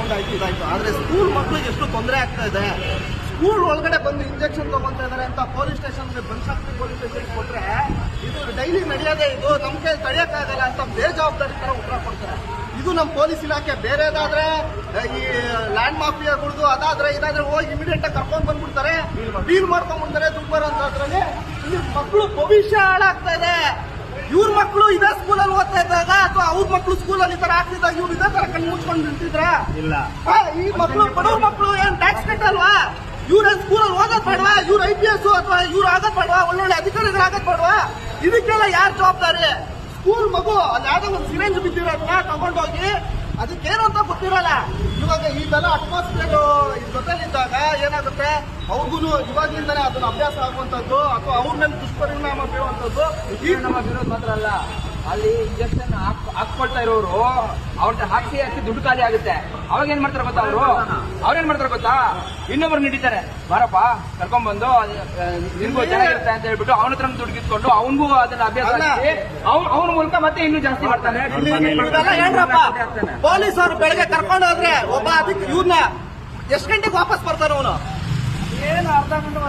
ತಗೊಂಡಾಯ್ತು ಇದಾಯ್ತು. ಆದ್ರೆ ಸ್ಕೂಲ್ ಮಕ್ಳಿಗೆ ಎಷ್ಟು ತೊಂದರೆ ಆಗ್ತಾ ಇದೆ. ಸ್ಕೂಲ್ ಒಳಗಡೆ ಬಂದು ಇಂಜೆಕ್ಷನ್ ತಗೊಂತಾ ಇದಾರೆ ಅಂತ ಪೊಲೀಸ್ ಸ್ಟೇಷನ್ಗೆ ಬನಶಂಕರಿ ಪೊಲೀಸ್ ಸ್ಟೇಷನ್ ಕೊಟ್ರೆ ಇದು ಡೈಲಿ ನಡೆಯೋದೇ, ಇದು ನಮ್ಗೆ ತಡೆಯಕ್ಕಾಗಲ್ಲ ಅಂತ ಬೇಜವಾಬ್ದಾರಿ ತರ ಉತ್ತರ ಕೊಡ್ತಾರೆ. ಇದು ನಮ್ಮ ಪೊಲೀಸ್ ಇಲಾಖೆ. ಬೇರೆದಾದ್ರೆ ಈ ಲ್ಯಾಂಡ್ ಮಾಫಿಯಾಗಳ್ದು ಅದಾದ್ರೆ ಇದಾದ್ರೆ ಹೋಗಿ ಇಮಿಡಿಯೇಟ್ ಆಗಿ ಕರ್ಕೊಂಡ್ ಬಂದ್ಬಿಡ್ತಾರೆ, ಡೀಲ್ ಮಾಡ್ಕೊಂಡ್ ಬಂದ್ರೆ ದುಡ್ಡು ಬರೋಂತದ್ರಲ್ಲಿ ಇಲ್ಲಿ ಮಕ್ಕಳು ಭವಿಷ್ಯ ಹಾಳಾಗ್ತಾ ಇದೆ. ಇವ್ರ ಮಕ್ಕಳು ಇದೇ ಸ್ಕೂಲಲ್ಲಿ ಓದ್ತಾ ಇದ್ದಾಗ ಅಥವಾ ಅವ್ರ ಮಕ್ಕಳು ಸ್ಕೂಲಲ್ಲಿ ಈ ತರ ಆಗ್ತಿದ್ದಾಗ ಇವ್ರು ಇದೇ ತರ ಕಣ್ಣು ಮುಚ್ಕೊಂಡು ನಿಂತಿದ್ರ? ಇಲ್ಲ. ಈ ಮಕ್ಕಳು ಬಡವ್ರ ಮಕ್ಕಳು ಏನ್ ಟ್ಯಾಕ್ಸ್ ಕಟ್ಟಲ್ವಾ? ಇವ್ರ ಸ್ಕೂಲಲ್ಲಿ ಓದೋದ್ ಬೇಡವಾ? ಇವ್ರ IPS ಅಥವಾ ಇವ್ರು ಆಗೋದ್ ಬೇಡವಾ? ಒಳ್ಳೊಳ್ಳೆ ಅಧಿಕಾರಿಗಳಾಗೋದ್ ಬೇಡವಾ? ಇದಕ್ಕೆಲ್ಲ ಯಾರು ಜವಾಬ್ದಾರಿ? ಸ್ಕೂಲ್ ಮಗು ಅಲ್ಲಿ ಯಾವ್ದೋ ಒಂದು ಸಿರೆಂಜ್ ಬಿದ್ದಿರೋದನ್ನ ತಗೊಂಡೋಗಿ ಅದಕ್ಕೇನು ಅಂತ ಗೊತ್ತಿರಲ್ಲ. ಇವಾಗ ಇದೆಲ್ಲ ಅಟ್ಮಾಸ್ಫಿಯರ್ ಜೊತೆಲಿದ್ದಾಗ ಏನಾಗುತ್ತೆ, ಅವ್ರಿಗೂ ಇವಾಗ್ಲಿಂದಾನೆ ಅದನ್ನ ಅಭ್ಯಾಸ ಆಗುವಂತದ್ದು ಅಥವಾ ಅವ್ರ ಮೇಲೆ ದುಷ್ಪರಿಣಾಮ ಬೀರುವಂತದ್ದು. ಈ ನಮ್ಮ ವಿರೋಧ ಮಾತ್ರ ಅಲ್ಲ, ಅಲ್ಲಿ ಇಂಜೆಕ್ಷನ್ ಹಾಕ್ಕೊಳ್ತಾ ಇರೋರು ಅವ್ರ ಹಾಕಿ ದುಡ್ಡು ಖಾಲಿ ಆಗುತ್ತೆ. ಅವಾಗ ಏನ್ ಮಾಡ್ತಾರೆ ಗೊತ್ತಾ, ಅವ್ರೇನ್ ಮಾಡ್ತಾರೆ ಗೊತ್ತಾ, ಇನ್ನೊಬ್ರು ನೀಡಿದ್ದಾರೆ, ಬಾರಪ್ಪ ಕರ್ಕೊಂಡ್ ಬಂದು ನಿನ್ಗೂ ಚೆನ್ನಾಗಿರುತ್ತೆ ಅಂತ ಹೇಳ್ಬಿಟ್ಟು ಅವನ ಹತ್ರ ದುಡ್ಡು ಕಿತ್ಕೊಂಡು ಅವನಿಗೂ ಅದನ್ನ ಅಭ್ಯಾಸ ಆಗಿ ಅವನ ಮೂಲಕ ಮತ್ತೆ ಇನ್ನೂ ಜಾಸ್ತಿ ಮಾಡ್ತಾನೆ. ಪೊಲೀಸ್ ಅವರು ಬೆಳಗ್ಗೆ ಕರ್ಕೊಂಡು ಹೋದ್ರೆ ಒಬ್ಬ ಅದಕ್ಕೆ ಇವ್ರನ್ನ ಎಷ್ಟು ಗಂಟೆಗೆ ವಾಪಸ್ ಬರ್ತಾನೆ ಅವನು? ಏನು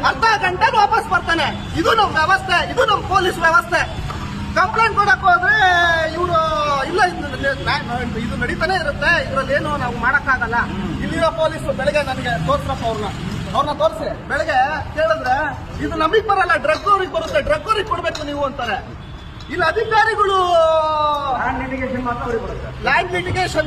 ಅರ್ಧ ಗಂಟೆ ವಾಪಸ್ ಬರ್ತಾನೆ. ಇದು ನಮ್ ವ್ಯವಸ್ಥೆ, ಇದು ನಮ್ ಪೊಲೀಸ್ ವ್ಯವಸ್ಥೆ. ಕಂಪ್ಲೇಂಟ್ ಕೊಡಕ್ ಹೋದ್ರೆ ಇವರು ಇಲ್ಲ ಇದು ನಡೀತಾನೆ ಇರುತ್ತೆ, ಇದ್ರಲ್ಲಿ ಏನು ನಾವು ಮಾಡಕ್ಕಾಗಲ್ಲ. ಇಲ್ಲಿರೋ ಪೊಲೀಸರು ಬೆಳಗ್ಗೆ ನನಗೆ ತೋರ್ಸ್ರಪ್ಪ ಅವ್ರನ್ನ ತೋರಿಸಿ ಬೆಳಗ್ಗೆ ಕೇಳಿದ್ರೆ ಇದು ನಮಗ್ ಬರಲ್ಲ, ಡ್ರಗ್ ಅವ್ರಿಗೆ ಬರುತ್ತೆ, ಡ್ರಗ್ ಅವ್ರಿಗೆ ಕೊಡ್ಬೇಕು ನೀವು ಅಂತಾರೆ. ಇಲ್ಲಿ ಅಧಿಕಾರಿಗಳು ಲ್ಯಾಂಡ್ ಲಿಟಿಗೇಷನ್